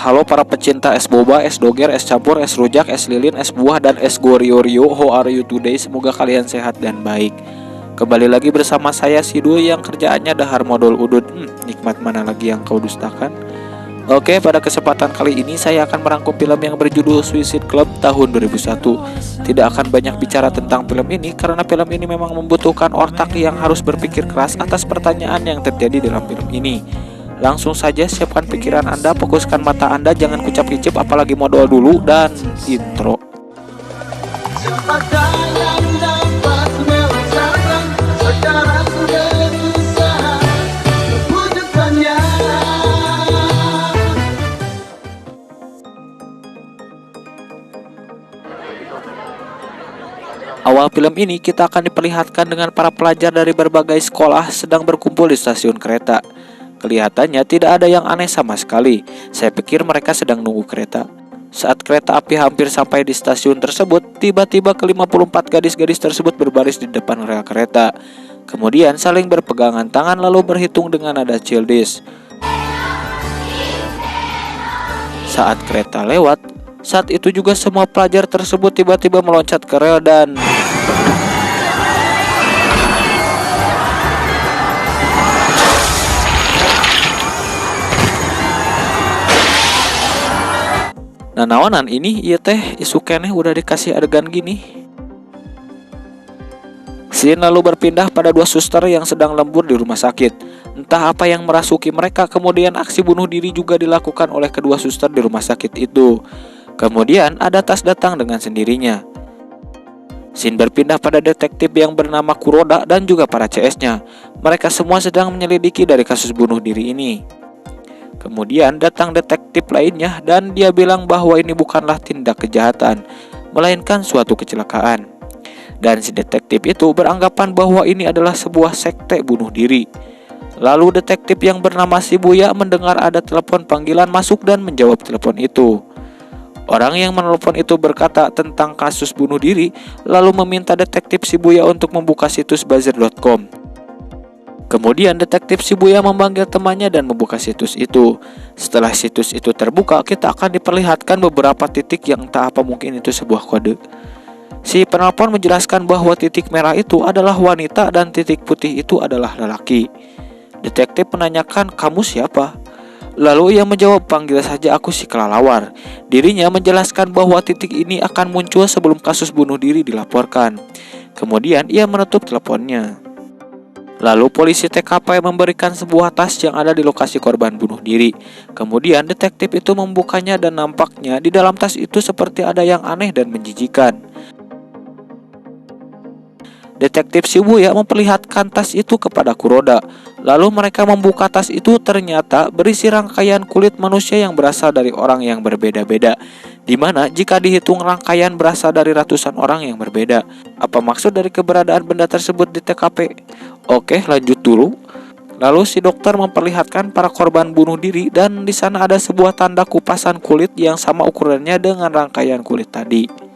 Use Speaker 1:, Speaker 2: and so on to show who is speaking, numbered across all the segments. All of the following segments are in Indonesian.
Speaker 1: Halo para pecinta es boba, es doger, es campur, es rujak, es lilin, es buah, dan es gorio-rio. How are you today? Semoga kalian sehat dan baik. Kembali lagi bersama saya Sidul yang kerjaannya dahar modal udut. Nikmat mana lagi yang kau dustakan? Oke, pada kesempatan kali ini saya akan merangkum film yang berjudul Suicide Club tahun 2001. Tidak akan banyak bicara tentang film ini karena film ini memang membutuhkan otak yang harus berpikir keras atas pertanyaan yang terjadi dalam film ini. Langsung saja siapkan pikiran Anda, fokuskan mata Anda, jangan kucap-kicip apalagi modal dulu, dan intro. Awal film ini kita akan diperlihatkan dengan para pelajar dari berbagai sekolah sedang berkumpul di stasiun kereta. Kelihatannya tidak ada yang aneh sama sekali. Saya pikir mereka sedang nunggu kereta. Saat kereta api hampir sampai di stasiun tersebut, tiba-tiba ke-54 gadis-gadis tersebut berbaris di depan rel kereta. Kemudian saling berpegangan tangan lalu berhitung dengan nada childish. Saat kereta lewat, saat itu juga semua pelajar tersebut tiba-tiba meloncat ke rel dan nah naonan ini ieu teh isu keneh udah dikasih adegan gini. Scene lalu berpindah pada dua suster yang sedang lembur di rumah sakit. Entah apa yang merasuki mereka, kemudian aksi bunuh diri juga dilakukan oleh kedua suster di rumah sakit itu. Kemudian ada tas datang dengan sendirinya. Scene berpindah pada detektif yang bernama Kuroda dan juga para CS-nya. Mereka semua sedang menyelidiki dari kasus bunuh diri ini. Kemudian datang detektif lainnya dan dia bilang bahwa ini bukanlah tindak kejahatan, melainkan suatu kecelakaan. Dan si detektif itu beranggapan bahwa ini adalah sebuah sekte bunuh diri. Lalu detektif yang bernama Shibuya mendengar ada telepon panggilan masuk dan menjawab telepon itu. Orang yang menelpon itu berkata tentang kasus bunuh diri, lalu meminta detektif Shibuya untuk membuka situs buzzer.com. Kemudian detektif Shibuya memanggil temannya dan membuka situs itu. Setelah situs itu terbuka, kita akan diperlihatkan beberapa titik yang entah apa mungkin itu sebuah kode. Si penelpon menjelaskan bahwa titik merah itu adalah wanita dan titik putih itu adalah lelaki. Detektif menanyakan, "Kamu siapa?" Lalu ia menjawab, "Panggil saja aku si kelelawar." Dirinya menjelaskan bahwa titik ini akan muncul sebelum kasus bunuh diri dilaporkan. Kemudian ia menutup teleponnya. Lalu polisi TKP memberikan sebuah tas yang ada di lokasi korban bunuh diri. Kemudian detektif itu membukanya dan nampaknya di dalam tas itu seperti ada yang aneh dan menjijikan. Detektif Shibuya memperlihatkan tas itu kepada Kuroda. Lalu mereka membuka tas itu, ternyata berisi rangkaian kulit manusia yang berasal dari orang yang berbeda-beda. Dimana jika dihitung rangkaian berasal dari ratusan orang yang berbeda. Apa maksud dari keberadaan benda tersebut di TKP? Oke, lanjut dulu. Lalu si dokter memperlihatkan para korban bunuh diri dan di sana ada sebuah tanda kupasan kulit yang sama ukurannya dengan rangkaian kulit tadi.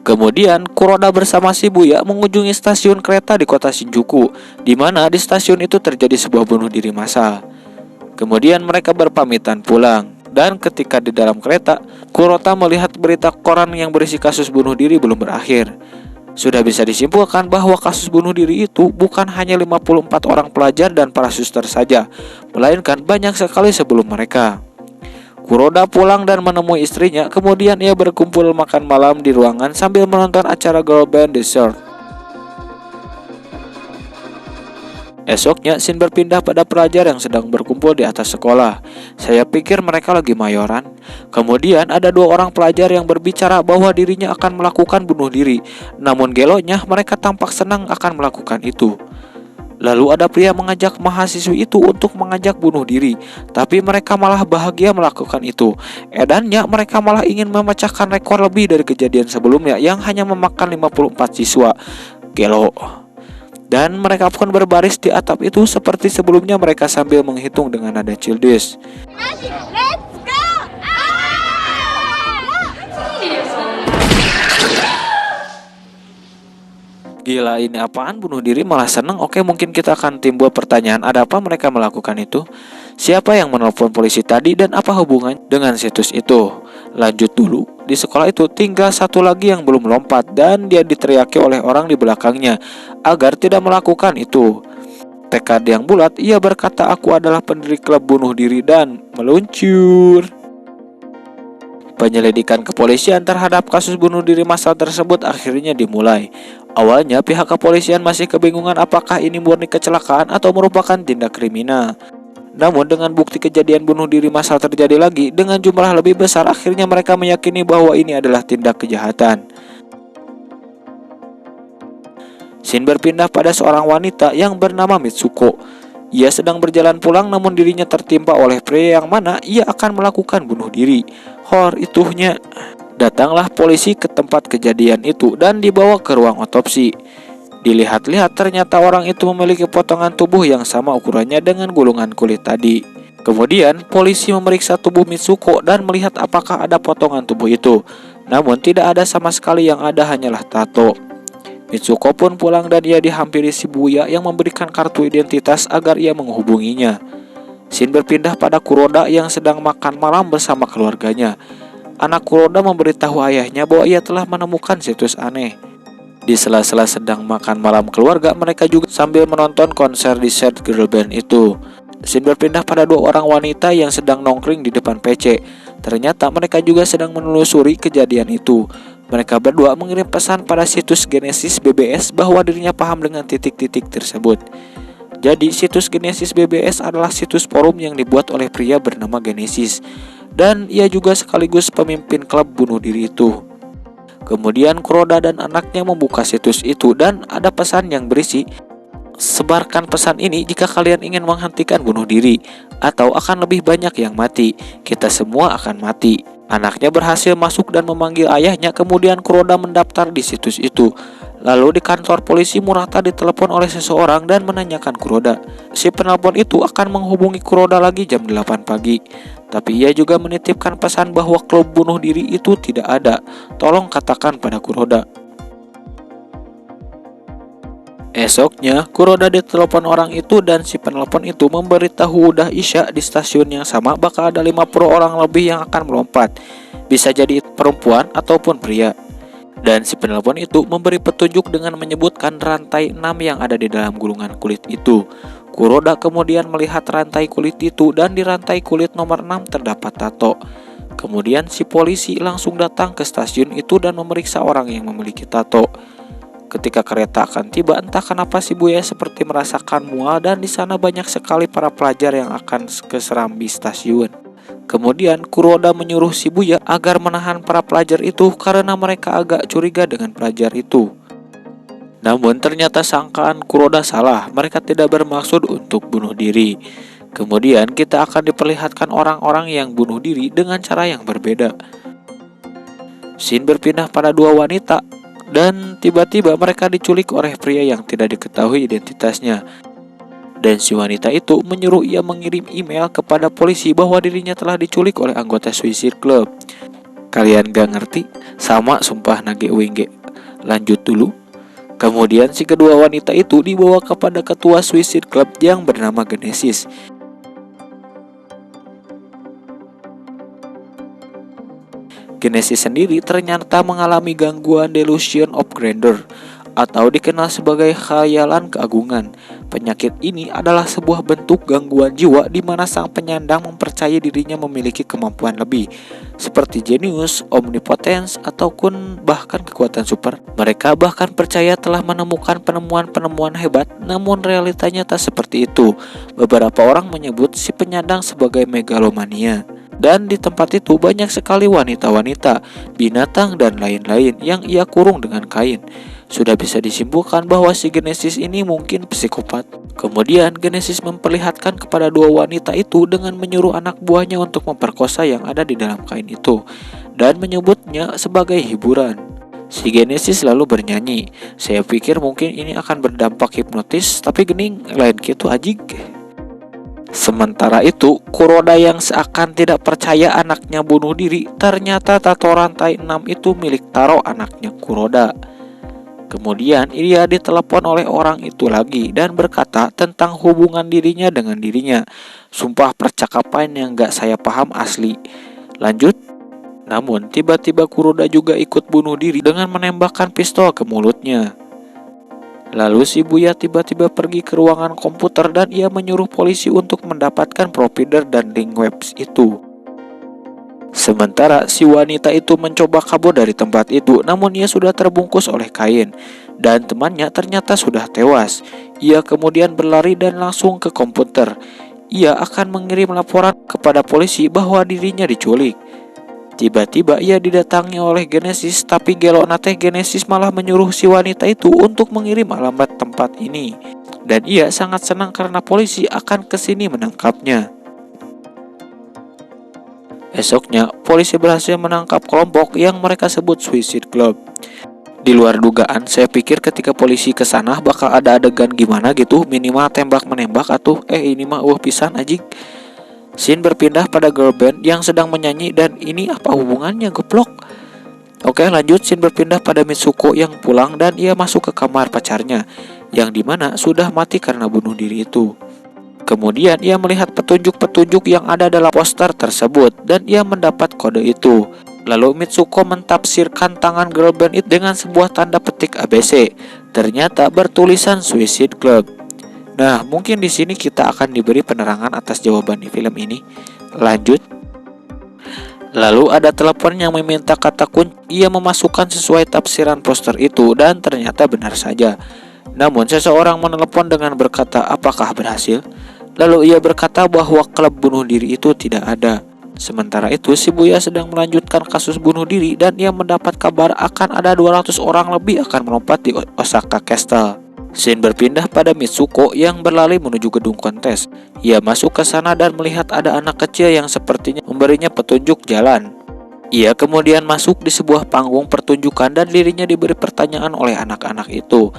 Speaker 1: Kemudian Kuroda bersama Shibuya mengunjungi stasiun kereta di kota Shinjuku, di mana di stasiun itu terjadi sebuah bunuh diri massal. Kemudian mereka berpamitan pulang, dan ketika di dalam kereta, Kuroda melihat berita koran yang berisi kasus bunuh diri belum berakhir. Sudah bisa disimpulkan bahwa kasus bunuh diri itu bukan hanya 54 orang pelajar dan para suster saja, melainkan banyak sekali sebelum mereka. Kuroda pulang dan menemui istrinya, kemudian ia berkumpul makan malam di ruangan sambil menonton acara girl band dessert. Esoknya, scene berpindah pada pelajar yang sedang berkumpul di atas sekolah. Saya pikir mereka lagi mayoran. Kemudian ada dua orang pelajar yang berbicara bahwa dirinya akan melakukan bunuh diri. Namun geloknya mereka tampak senang akan melakukan itu. Lalu ada pria mengajak mahasiswi itu untuk mengajak bunuh diri, tapi mereka malah bahagia melakukan itu. Edannya mereka malah ingin memecahkan rekor lebih dari kejadian sebelumnya yang hanya memakan 54 siswa. Gelo. Dan mereka pun berbaris di atap itu seperti sebelumnya mereka sambil menghitung dengan nada childish. Gila, ini apaan, bunuh diri malah seneng? Oke, mungkin kita akan timbul pertanyaan, ada apa mereka melakukan itu? Siapa yang menelpon polisi tadi dan apa hubungan dengan situs itu? Lanjut dulu, di sekolah itu tinggal satu lagi yang belum lompat dan dia diteriaki oleh orang di belakangnya agar tidak melakukan itu. Tekad yang bulat, ia berkata, aku adalah pendiri klub bunuh diri dan meluncur. Penyelidikan kepolisian terhadap kasus bunuh diri massal tersebut akhirnya dimulai. Awalnya pihak kepolisian masih kebingungan apakah ini murni kecelakaan atau merupakan tindak kriminal. Namun dengan bukti kejadian bunuh diri massal terjadi lagi dengan jumlah lebih besar, akhirnya mereka meyakini bahwa ini adalah tindak kejahatan. Scene berpindah pada seorang wanita yang bernama Mitsuko. Ia sedang berjalan pulang namun dirinya tertimpa oleh pria yang mana ia akan melakukan bunuh diri. Hor itunya. Datanglah polisi ke tempat kejadian itu dan dibawa ke ruang otopsi. Dilihat-lihat ternyata orang itu memiliki potongan tubuh yang sama ukurannya dengan gulungan kulit tadi. Kemudian polisi memeriksa tubuh Mitsuko dan melihat apakah ada potongan tubuh itu. Namun tidak ada sama sekali, yang ada hanyalah tato. Mitsuko pun pulang dan ia dihampiri Shibuya yang memberikan kartu identitas agar ia menghubunginya. Scene berpindah pada Kuroda yang sedang makan malam bersama keluarganya. Anak Kuroda memberitahu ayahnya bahwa ia telah menemukan situs aneh. Di sela-sela sedang makan malam keluarga, mereka juga sambil menonton konser di Sad Girl Band itu. Scene berpindah pada dua orang wanita yang sedang nongkring di depan PC. Ternyata mereka juga sedang menelusuri kejadian itu. Mereka berdua mengirim pesan pada situs Genesis BBS bahwa dirinya paham dengan titik-titik tersebut. Jadi situs Genesis BBS adalah situs forum yang dibuat oleh pria bernama Genesis, dan ia juga sekaligus pemimpin klub bunuh diri itu. Kemudian Kuroda dan anaknya membuka situs itu dan ada pesan yang berisi, sebarkan pesan ini jika kalian ingin menghentikan bunuh diri, atau akan lebih banyak yang mati. Kita semua akan mati. Anaknya berhasil masuk dan memanggil ayahnya. Kemudian Kuroda mendaftar di situs itu. Lalu di kantor polisi Murata ditelepon oleh seseorang dan menanyakan Kuroda. Si penelpon itu akan menghubungi Kuroda lagi jam 8 pagi. Tapi ia juga menitipkan pesan bahwa klub bunuh diri itu tidak ada. Tolong katakan pada Kuroda. Esoknya, Kuroda ditelepon orang itu dan si penelpon itu memberitahu Udah Isya di stasiun yang sama bakal ada 50 orang lebih yang akan melompat. Bisa jadi perempuan ataupun pria. Dan si penelpon itu memberi petunjuk dengan menyebutkan rantai 6 yang ada di dalam gulungan kulit itu. Kuroda kemudian melihat rantai kulit itu dan di rantai kulit nomor 6 terdapat tato. Kemudian si polisi langsung datang ke stasiun itu dan memeriksa orang yang memiliki tato. Ketika kereta akan tiba, entah kenapa Shibuya seperti merasakan mual dan di sana banyak sekali para pelajar yang akan ke serambi stasiun. Kemudian Kuroda menyuruh Shibuya agar menahan para pelajar itu karena mereka agak curiga dengan pelajar itu. Namun ternyata sangkaan Kuroda salah, mereka tidak bermaksud untuk bunuh diri. Kemudian kita akan diperlihatkan orang-orang yang bunuh diri dengan cara yang berbeda. Scene berpindah pada dua wanita dan tiba-tiba mereka diculik oleh pria yang tidak diketahui identitasnya. Dan si wanita itu menyuruh ia mengirim email kepada polisi bahwa dirinya telah diculik oleh anggota Suicide Club. Kalian gak ngerti? Sama sumpah nage wingge. Lanjut dulu. Kemudian si kedua wanita itu dibawa kepada ketua Suicide Club yang bernama Genesis. Genesis sendiri ternyata mengalami gangguan delusion of grandeur atau dikenal sebagai khayalan keagungan. Penyakit ini adalah sebuah bentuk gangguan jiwa di mana sang penyandang mempercayai dirinya memiliki kemampuan lebih, seperti jenius, omnipotence, ataupun bahkan kekuatan super. Mereka bahkan percaya telah menemukan penemuan-penemuan hebat, namun realitanya tak seperti itu. Beberapa orang menyebut si penyandang sebagai megalomania. Dan di tempat itu banyak sekali wanita-wanita, binatang, dan lain-lain yang ia kurung dengan kain. Sudah bisa disimpulkan bahwa si Genesis ini mungkin psikopat. Kemudian Genesis memperlihatkan kepada dua wanita itu dengan menyuruh anak buahnya untuk memperkosa yang ada di dalam kain itu dan menyebutnya sebagai hiburan. Si Genesis lalu bernyanyi. Saya pikir mungkin ini akan berdampak hipnotis, tapi gening lain gitu ajig. Sementara itu, Kuroda yang seakan tidak percaya anaknya bunuh diri, ternyata tato rantai 6 itu milik Taro, anaknya Kuroda. Kemudian ia ditelepon oleh orang itu lagi dan berkata tentang hubungan dirinya dengan dirinya. Sumpah percakapan yang gak saya paham asli. Lanjut. Namun tiba-tiba Kuroda juga ikut bunuh diri dengan menembakkan pistol ke mulutnya. Lalu Shibuya tiba-tiba pergi ke ruangan komputer dan ia menyuruh polisi untuk mendapatkan provider dan link web itu. Sementara si wanita itu mencoba kabur dari tempat itu, namun ia sudah terbungkus oleh kain dan temannya ternyata sudah tewas. Ia kemudian berlari dan langsung ke komputer. Ia akan mengirim laporan kepada polisi bahwa dirinya diculik. Tiba-tiba ia didatangi oleh Genesis, tapi Gelonate Genesis malah menyuruh si wanita itu untuk mengirim alamat tempat ini. Dan ia sangat senang karena polisi akan kesini menangkapnya. Esoknya, polisi berhasil menangkap kelompok yang mereka sebut Suicide Club. Di luar dugaan, saya pikir ketika polisi ke sana bakal ada adegan gimana gitu, minimal tembak-menembak atau ini mah pisan anjing. Scene berpindah pada girl band yang sedang menyanyi dan ini apa hubungannya goblok? Oke, lanjut scene berpindah pada Mitsuko yang pulang dan ia masuk ke kamar pacarnya yang dimana sudah mati karena bunuh diri itu. Kemudian ia melihat petunjuk-petunjuk yang ada dalam poster tersebut dan ia mendapat kode itu. Lalu Mitsuko mentafsirkan tangan girl band itu dengan sebuah tanda petik ABC. Ternyata bertulisan Suicide Club. Nah, mungkin di sini kita akan diberi penerangan atas jawaban di film ini. Lanjut. Lalu ada telepon yang meminta kata kunci. Ia memasukkan sesuai tafsiran poster itu dan ternyata benar saja. Namun seseorang menelepon dengan berkata apakah berhasil? Lalu ia berkata bahwa klub bunuh diri itu tidak ada. Sementara itu Shibuya sedang melanjutkan kasus bunuh diri dan ia mendapat kabar akan ada 200 orang lebih akan melompat di Osaka Castle. Scene berpindah pada Mitsuko yang berlari menuju gedung kontes. Ia masuk ke sana dan melihat ada anak kecil yang sepertinya memberinya petunjuk jalan. Ia kemudian masuk di sebuah panggung pertunjukan dan dirinya diberi pertanyaan oleh anak-anak itu.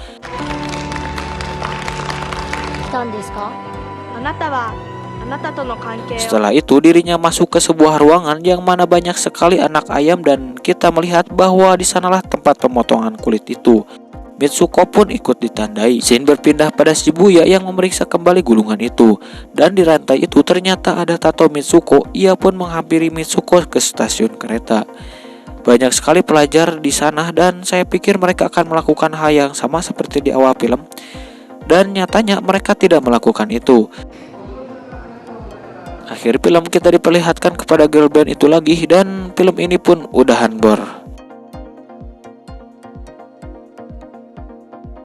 Speaker 1: Setelah itu dirinya masuk ke sebuah ruangan yang mana banyak sekali anak ayam dan kita melihat bahwa di sanalah tempat pemotongan kulit itu. Mitsuko pun ikut ditandai. Scene berpindah pada Shibuya yang memeriksa kembali gulungan itu dan di rantai itu ternyata ada tato Mitsuko. Ia pun menghampiri Mitsuko ke stasiun kereta. Banyak sekali pelajar di sana dan saya pikir mereka akan melakukan hal yang sama seperti di awal film. Dan nyatanya mereka tidak melakukan itu. Akhir film kita diperlihatkan kepada girl band itu lagi dan film ini pun udahan bor.